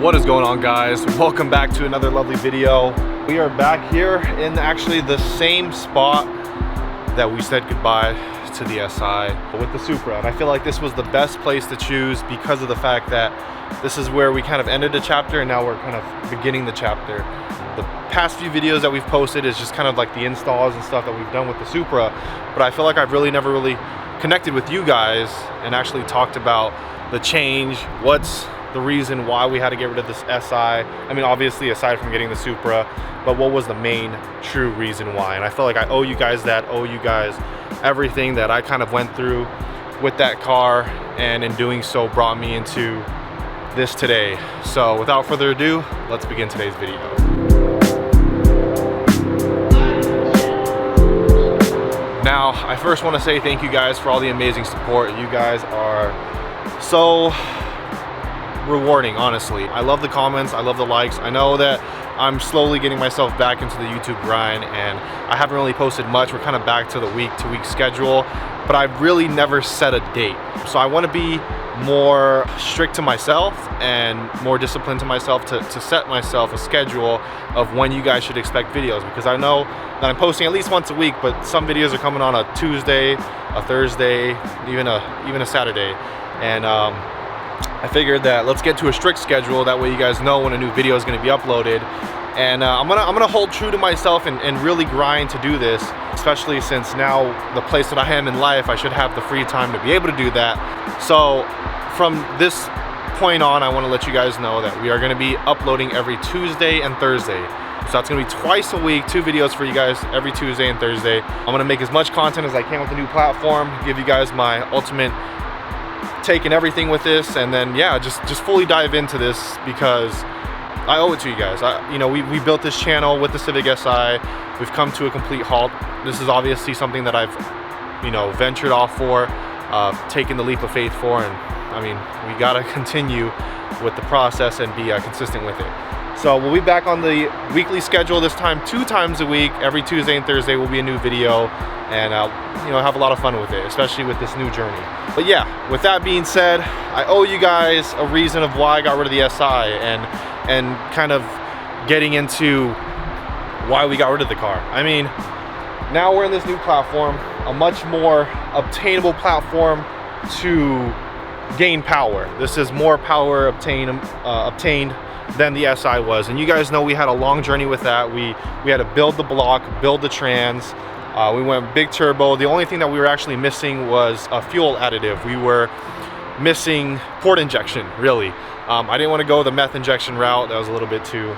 What is going on, guys? Welcome back to another lovely video. We are back here in actually the same spot that we said goodbye to the SI with the Supra, and I feel like this was the best place to choose because of the fact that this is where we kind of ended the chapter and now we're kind of beginning the chapter. The past few videos that we've posted is just kind of like the installs and stuff that we've done with the Supra, but I feel like I've really never connected with you guys and actually talked about the change, what's the reason why we had to get rid of this SI. I mean, obviously aside from getting the Supra, but what was the main true reason why? And I feel like I owe you guys that, owe you guys everything that I kind of went through with that car, and in doing so brought me into this today. So without further ado, let's begin today's video. Now, I first want to say thank you guys for all the amazing support. You guys are so rewarding, honestly. I love the comments, I love the likes. I know that I'm slowly getting myself back into the YouTube grind and I haven't really posted much. We're kind of back to the week-to-week schedule, but I've really never set a date. So I want to be more strict to myself and more disciplined to myself to set myself a schedule of when you guys should expect videos, because I know that I'm posting at least once a week, but some videos are coming on a Tuesday, a Thursday, even a Saturday. And I figured that let's get to a strict schedule, that way you guys know when a new video is going to be uploaded. And I'm gonna hold true to myself and really grind to do this, especially since now the place that I am in life, I should have the free time to be able to do that. So from this point on, I want to let you guys know that we are going to be uploading every Tuesday and Thursday. So that's going to be twice a week, 2 videos for you guys every Tuesday and Thursday. I'm going to make as much content as I can with the new platform, give you guys my ultimate take and everything with this, and then yeah, just fully dive into this because I owe it to you guys. We built this channel with the Civic SI. We've come to a complete halt. This is obviously something that I've ventured off for, taken the leap of faith for, and I mean, we gotta continue with the process and be consistent with it. So we'll be back on the weekly schedule this time, 2 times a week. Every Tuesday and Thursday will be a new video, and have a lot of fun with it, especially with this new journey. But yeah, with that being said, I owe you guys a reason of why I got rid of the SI and kind of getting into why we got rid of the car. I mean, now we're in this new platform, a much more obtainable platform to gain power. This is more power obtained than the SI was, and you guys know we had a long journey with that. We had to build the block, build the trans. We went big turbo. The only thing that we were actually missing was a fuel additive. We were missing port injection, really. I didn't want to go the meth injection route. That was a little bit too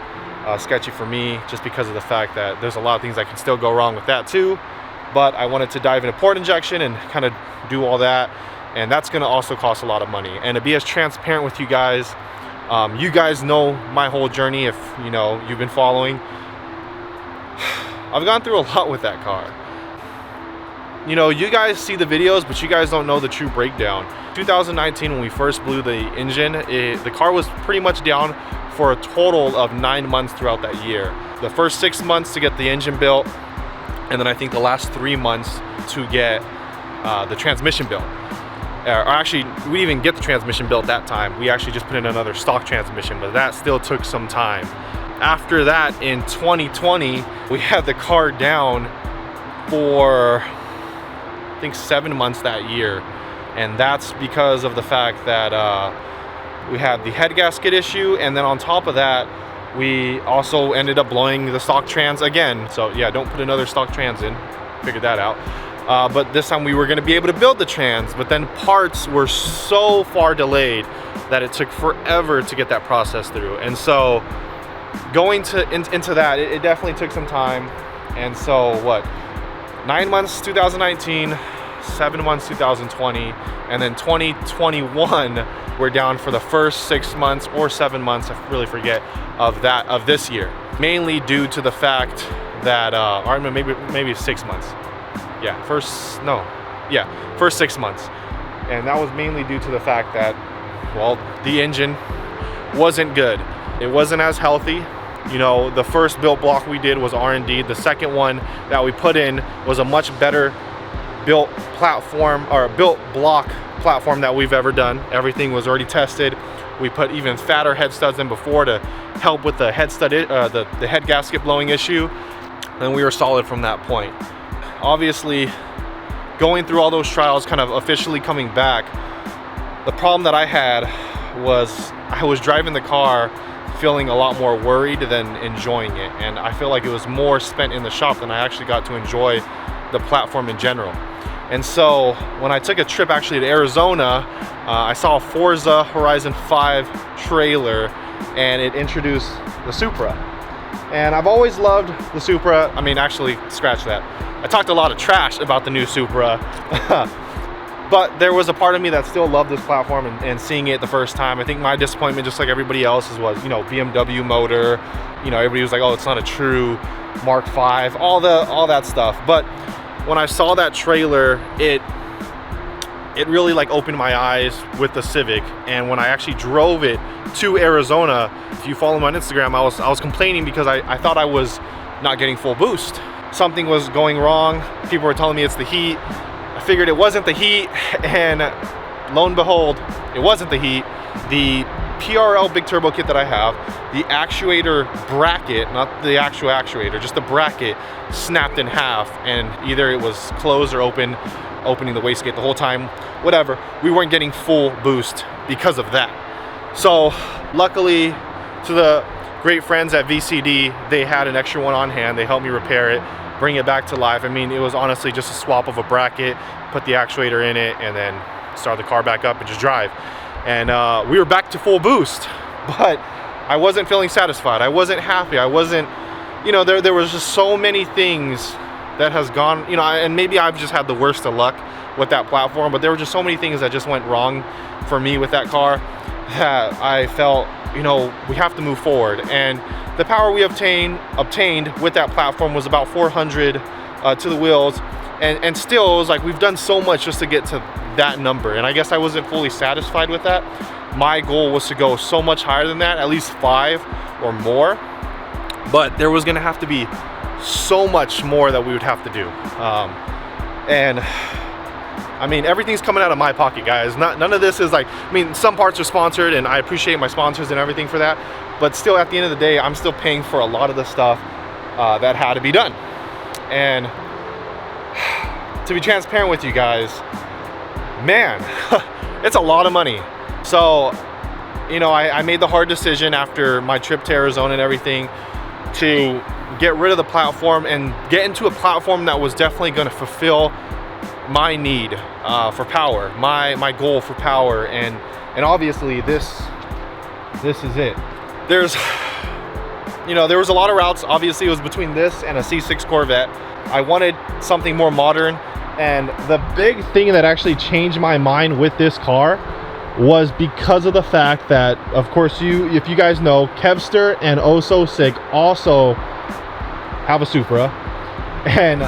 sketchy for me, just because of the fact that there's a lot of things that can still go wrong with that too. But I wanted to dive into port injection and kind of do all that, and that's going to also cost a lot of money. And to be as transparent with you guys know my whole journey. If you've been following, I've gone through a lot with that car. You guys see the videos, but you guys don't know the true breakdown. 2019, when we first blew the engine, the car was pretty much down for a total of 9 months throughout that year. The first 6 months to get the engine built, and then I think the last 3 months to get the transmission built. Or actually, we didn't even get the transmission built that time. We actually just put in another stock transmission, but that still took some time. After that, in 2020, we had the car down for, I think, 7 months that year. And that's because of the fact that we had the head gasket issue, and then on top of that, we also ended up blowing the stock trans again. So yeah, don't put another stock trans in, figured that out. But this time we were going to be able to build the trans, but then parts were so far delayed that it took forever to get that process through. And so going into that, it definitely took some time. And so what, 9 months 2019, 7 months 2020, and then 2021 we're down for the first 6 months or 7 months, I really forget, of this year, mainly due to the fact that or maybe 6 months. Yeah, first 6 months. And that was mainly due to the fact that, well, the engine wasn't good. It wasn't as healthy. The first built block we did was R&D. The second one that we put in was a much better built platform or built block platform that we've ever done. Everything was already tested. We put even fatter head studs in before to help with the head stud, the head gasket blowing issue, and we were solid from that point. Obviously, going through all those trials, kind of officially coming back, the problem that I had was I was driving the car feeling a lot more worried than enjoying it, and I feel like it was more spent in the shop than I actually got to enjoy the platform in general. And so when I took a trip actually to Arizona, I saw a Forza Horizon 5 trailer, and it introduced the Supra. And I've always loved the Supra. I mean, actually, scratch that. I talked a lot of trash about the new Supra, but there was a part of me that still loved this platform, and seeing it the first time, I think my disappointment, just like everybody else's, was, you know, BMW motor. You know, everybody was like, oh, it's not a true Mark V, all that stuff. But when I saw that trailer, it really like opened my eyes with the Civic. And when I actually drove it to Arizona, if you follow me on Instagram, I was complaining because I thought I was not getting full boost. Something was going wrong. People were telling me it's the heat. I figured it wasn't the heat, and lo and behold, it wasn't the heat. The PRL big turbo kit that I have, the actuator bracket, not the actual actuator, just the bracket, snapped in half, and either it was closed or open, opening the wastegate the whole time, whatever. We weren't getting full boost because of that. So luckily, to the great friends at VCD, they had an extra one on hand. They helped me repair it, bring it back to life. I mean, it was honestly just a swap of a bracket, put the actuator in it, and then start the car back up and just drive. And we were back to full boost, but I wasn't feeling satisfied. I wasn't happy. I wasn't, you know, there was just so many things that has gone, you know, and maybe I've just had the worst of luck with that platform, but there were just so many things that just went wrong for me with that car that I felt, you know, we have to move forward. And the power we obtained with that platform was about 400 to the wheels, and still it was like we've done so much just to get to that number, and I guess I wasn't fully satisfied with that. My goal was to go so much higher than that, at least 5 or more, but there was gonna have to be so much more that we would have to do. And I mean, everything's coming out of my pocket, guys. None of this is like, I mean, some parts are sponsored, and I appreciate my sponsors and everything for that, but still, at the end of the day, I'm still paying for a lot of the stuff that had to be done. And to be transparent with you guys, man, it's a lot of money. So, you know, I made the hard decision after my trip to Arizona and everything to get rid of the platform and get into a platform that was definitely going to fulfill my need for power, my goal for power, and obviously this is it. There's, you know, there was a lot of routes. Obviously, it was between this and a C6 Corvette. I wanted something more modern, and the big thing that actually changed my mind with this car was because of the fact that, of course, if you guys know, Kevster and Oh So Sick also have a Supra, and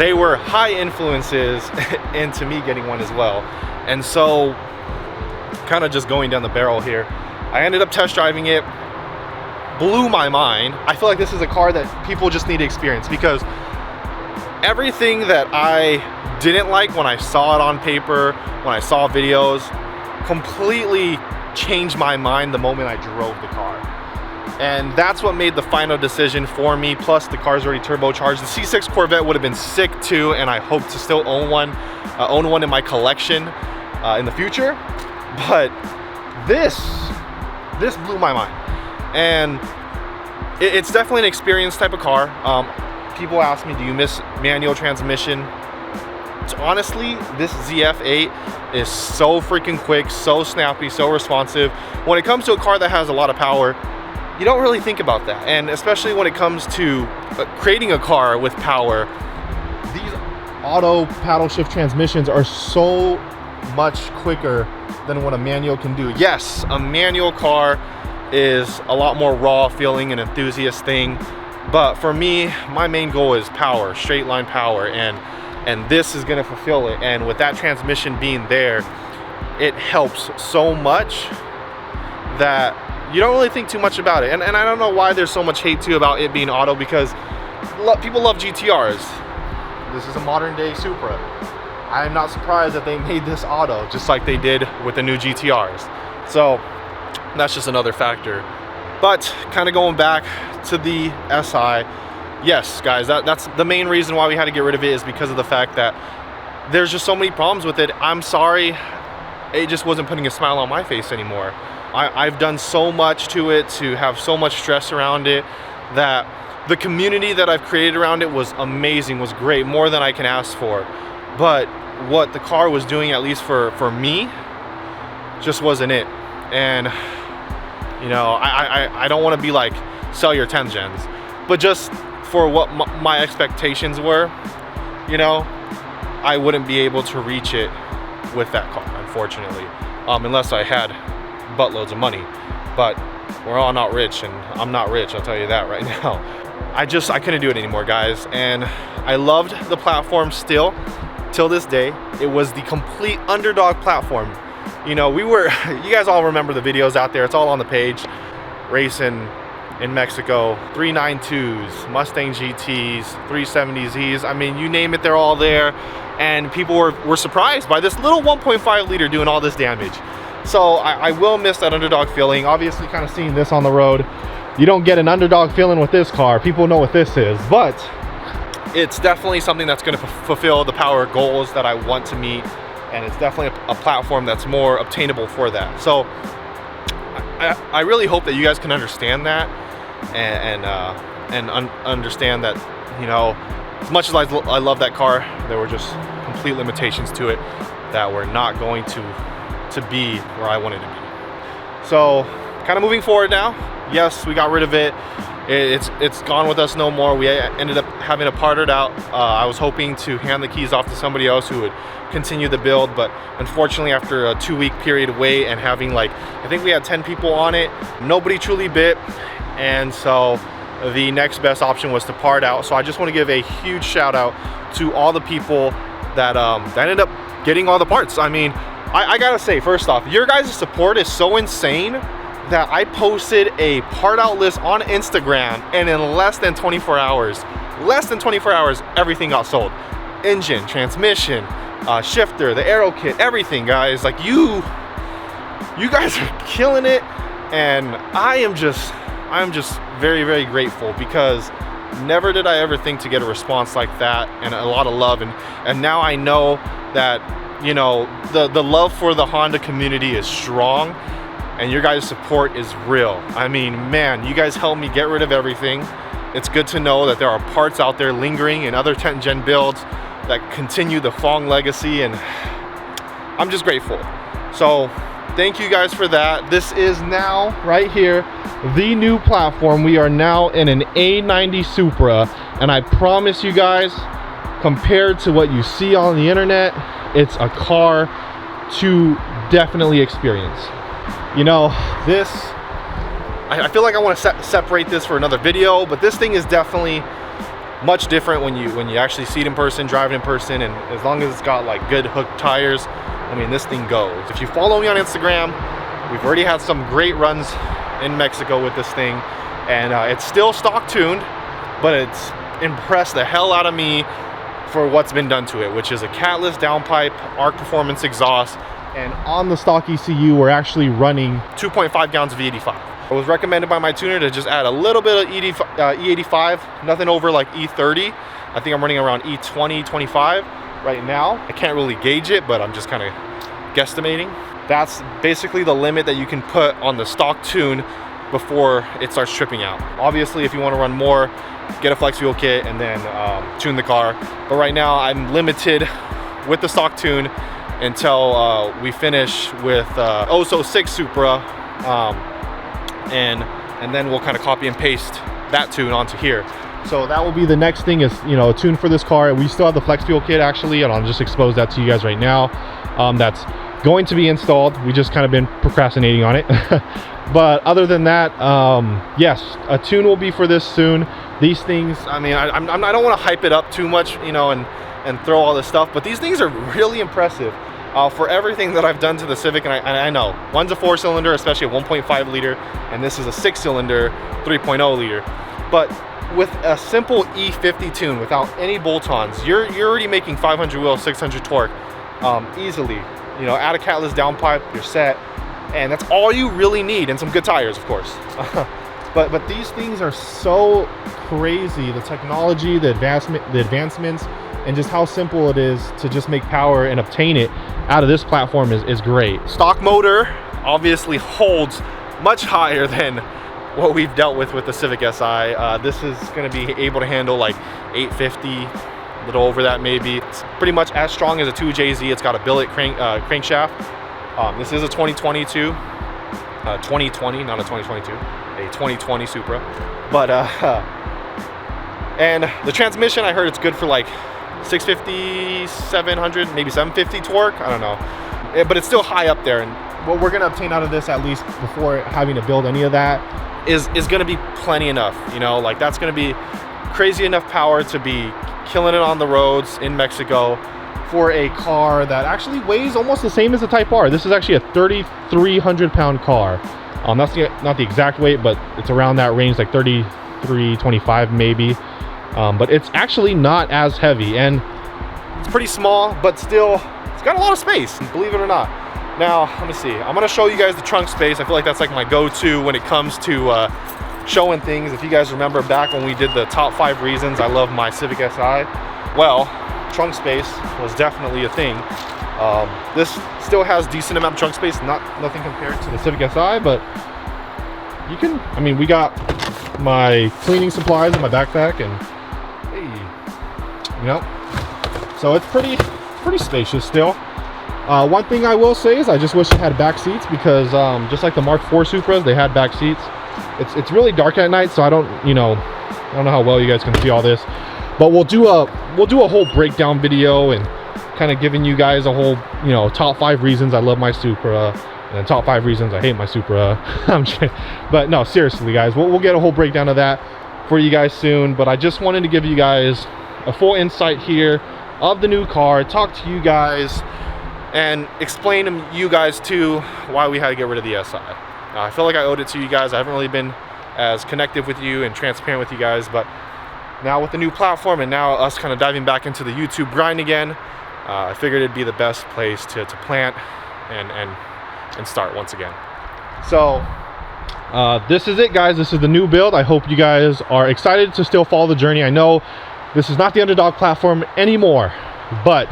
they were high influences into me getting one as well. And so, kind of just going down the barrel here, I ended up test driving it, blew my mind. I feel like this is a car that people just need to experience, because everything that I didn't like when I saw it on paper, when I saw videos, completely changed my mind the moment I drove the car. And that's what made the final decision for me. Plus, the car's already turbocharged. The C6 Corvette would have been sick too, and I hope to still own one in my collection in the future. But this blew my mind, and it's definitely an experience type of car. People ask me, do you miss manual transmission? So honestly, this ZF8 is so freaking quick, so snappy, so responsive. When it comes to a car that has a lot of power, you don't really think about that. And especially when it comes to creating a car with power, these auto paddle shift transmissions are so much quicker than what a manual can do. Yes, a manual car is a lot more raw feeling, an enthusiast thing, but for me, my main goal is power, straight line power, and this is gonna fulfill it. And with that transmission being there, it helps so much that you don't really think too much about it. And I don't know why there's so much hate too about it being auto, because people love GTRs. This is a modern day Supra. I'm not surprised that they made this auto just like they did with the new GTRs. So that's just another factor. But kind of going back to the SI, yes guys, that's the main reason why we had to get rid of it, is because of the fact that there's just so many problems with it. I'm sorry, it just wasn't putting a smile on my face anymore. I've done so much to it, to have so much stress around it, that the community that I've created around it was amazing, was great, more than I can ask for. But what the car was doing, at least for me, just wasn't it. And you know, I don't want to be like, sell your 10 gens, but just for what my expectations were, you know, I wouldn't be able to reach it with that car, unfortunately, unless I had buttloads of money. But we're all not rich, and I'm not rich, I'll tell you that right now. I couldn't do it anymore, guys. And I loved the platform still till this day. It was the complete Underdog platform. You know, you guys all remember the videos out there, it's all on the page, racing in Mexico, 392s, Mustang GTs, 370Zs, I mean, you name it, they're all there. And people were surprised by this little 1.5 liter doing all this damage. So I will miss that Underdog feeling. Obviously, kind of seeing this on the road, you don't get an Underdog feeling with this car. People know what this is, but it's definitely something that's going to fulfill the power goals that I want to meet. And it's definitely a platform that's more obtainable for that. So I really hope that you guys can understand that and understand that, you know, as much as I love that car, there were just complete limitations to it that were not going to be where I wanted to be. So kind of moving forward now, yes, we got rid of it. It's gone with us no more. We ended up having to part it out. I was hoping to hand the keys off to somebody else who would continue the build, but unfortunately after a 2-week period of wait and having, like, I think we had 10 people on it, nobody truly bit, and so the next best option was to part out. So I just want to give a huge shout out to all the people that ended up getting all the parts. I mean, I gotta say, first off, your guys' support is so insane that I posted a part out list on Instagram, and in less than 24 hours, everything got sold. Engine, transmission, shifter, the aero kit, everything, guys. Like, you guys are killing it, and I'm just very, very grateful, because never did I ever think to get a response like that and a lot of love. And now I know that, you know, the love for the Honda community is strong, and your guys' support is real. I mean, man, you guys helped me get rid of everything. It's good to know that there are parts out there lingering in other 10th gen builds that continue the Phong legacy, and I'm just grateful. So thank you guys for that. This is now, right here, the new platform. We are now in an A90 Supra, and I promise you guys, compared to what you see on the internet, it's a car to definitely experience. You know, this, I feel like I want to separate this for another video, but this thing is definitely much different when you actually see it in person, drive it in person, and as long as it's got like good hooked tires, I mean, this thing goes. If you follow me on Instagram, we've already had some great runs in Mexico with this thing, and it's still stock tuned, but it's impressed the hell out of me for what's been done to it, which is a catless downpipe, ARC performance exhaust, and on the stock ECU, we're actually running 2.5 gallons of E85. It was recommended by my tuner to just add a little bit of E85, nothing over like E30. I think I'm running around E20, 25 right now. I can't really gauge it, but I'm just kind of guesstimating. That's basically the limit that you can put on the stock tune before it starts tripping out. Obviously, if you want to run more, get a flex fuel kit and then tune the car. But right now, I'm limited with the stock tune until we finish with A90 Supra, and then we'll kind of copy and paste that tune onto here. So that will be the next thing, is, you know, a tune for this car. We still have the flex fuel kit actually, and I'll just expose that to you guys right now. That's going to be installed. We just kind of been procrastinating on it. But other than that, yes, a tune will be for this soon. These things, I mean, I don't want to hype it up too much, you know, and throw all this stuff, but these things are really impressive for everything that I've done to the Civic. And I know one's a 4-cylinder, especially a 1.5 liter, and this is a 6-cylinder 3.0 liter. But with a simple E50 tune without any bolt-ons, you're already making 500 wheel, 600 torque easily. You know, add a catless downpipe, you're set, and that's all you really need, and some good tires, of course. but these things are so crazy. The technology, the advancements, and just how simple it is to just make power and obtain it out of this platform is great. Stock motor obviously holds much higher than what we've dealt with the Civic Si. This is going to be able to handle like 850, a little over that maybe. It's pretty much as strong as a 2JZ. It's got a billet crankshaft. This is a 2022, 2020, not a 2022, a 2020 Supra. But and the transmission, I heard it's good for like 650, 700, maybe 750 torque. I don't know, but it's still high up there. And what we're going to obtain out of this, at least before having to build any of that, is going to be plenty enough. You know, like that's going to be crazy enough power to be killing it on the roads in Mexico for a car that actually weighs almost the same as the Type R. This is actually a 3,300 pound car. That's not the exact weight, but it's around that range, like 3,325 maybe. But it's actually not as heavy, and it's pretty small, but still it's got a lot of space, believe it or not. Now, let me see. I'm gonna show you guys the trunk space. I feel like that's like my go-to when it comes to showing things. If you guys remember back when we did the top 5 reasons I love my Civic Si, well, trunk space was definitely a thing. This still has decent amount of trunk space, nothing compared to the Civic Si, but you can, I mean, we got my cleaning supplies in my backpack, and hey, you know, so it's pretty spacious still. One thing I will say is I just wish it had back seats, because just like the Mark IV Supras, they had back seats. It's really dark at night, so I don't know how well you guys can see all this, but we'll do a whole breakdown video and kind of giving you guys a whole, you know, top 5 reasons I love my Supra and top 5 reasons I hate my Supra. I'm kidding. But no, seriously guys, we'll get a whole breakdown of that for you guys soon. But I just wanted to give you guys a full insight here of the new car, talk to you guys, and explain to you guys too why we had to get rid of the Si. I feel like I owed it to you guys. I haven't really been as connected with you and transparent with you guys, but now with the new platform and now us kind of diving back into the YouTube grind again, I figured it'd be the best place to plant and start once again. So this is it guys, this is the new build. I hope you guys are excited to still follow the journey. I know this is not the Underdog platform anymore, but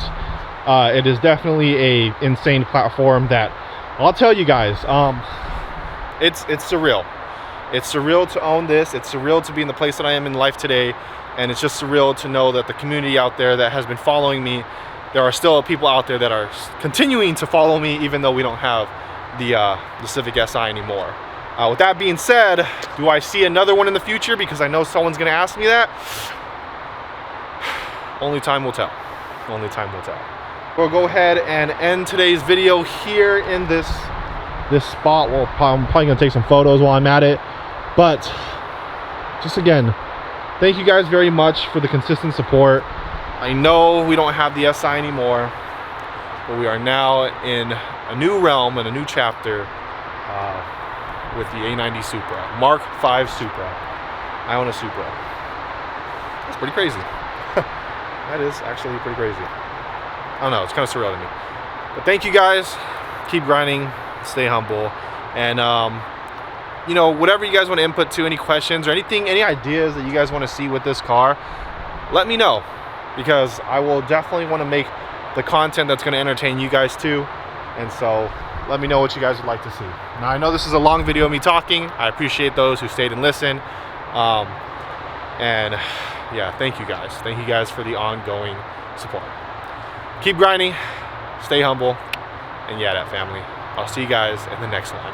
it is definitely a insane platform that I'll tell you guys, it's surreal. It's surreal to own this. It's surreal to be in the place that I am in life today, and it's just surreal to know that the community out there that has been following me, there are still people out there that are continuing to follow me even though we don't have the Civic Si anymore. With that being said, do I see another one in the future? Because I know someone's going to ask me that. Only time will tell. Only time will tell. We'll go ahead and end today's video here in this spot. Well, I'm probably going to take some photos while I'm at it. But just again, thank you guys very much for the consistent support. I know we don't have the Si anymore, but we are now in a new realm and a new chapter with the A90 Supra, Mark V Supra. I own a Supra. That's pretty crazy. That is actually pretty crazy. I don't know, it's kind of surreal to me. But thank you guys. Keep grinding, stay humble, and you know, whatever you guys want to input to, any questions or anything, any ideas that you guys want to see with this car, let me know, because I will definitely want to make the content that's going to entertain you guys too. And so let me know what you guys would like to see. Now I know this is a long video of me talking. I appreciate those who stayed and listened. And yeah, thank you guys. Thank you guys for the ongoing support. Keep grinding, stay humble, and yeah, that family. I'll see you guys in the next one.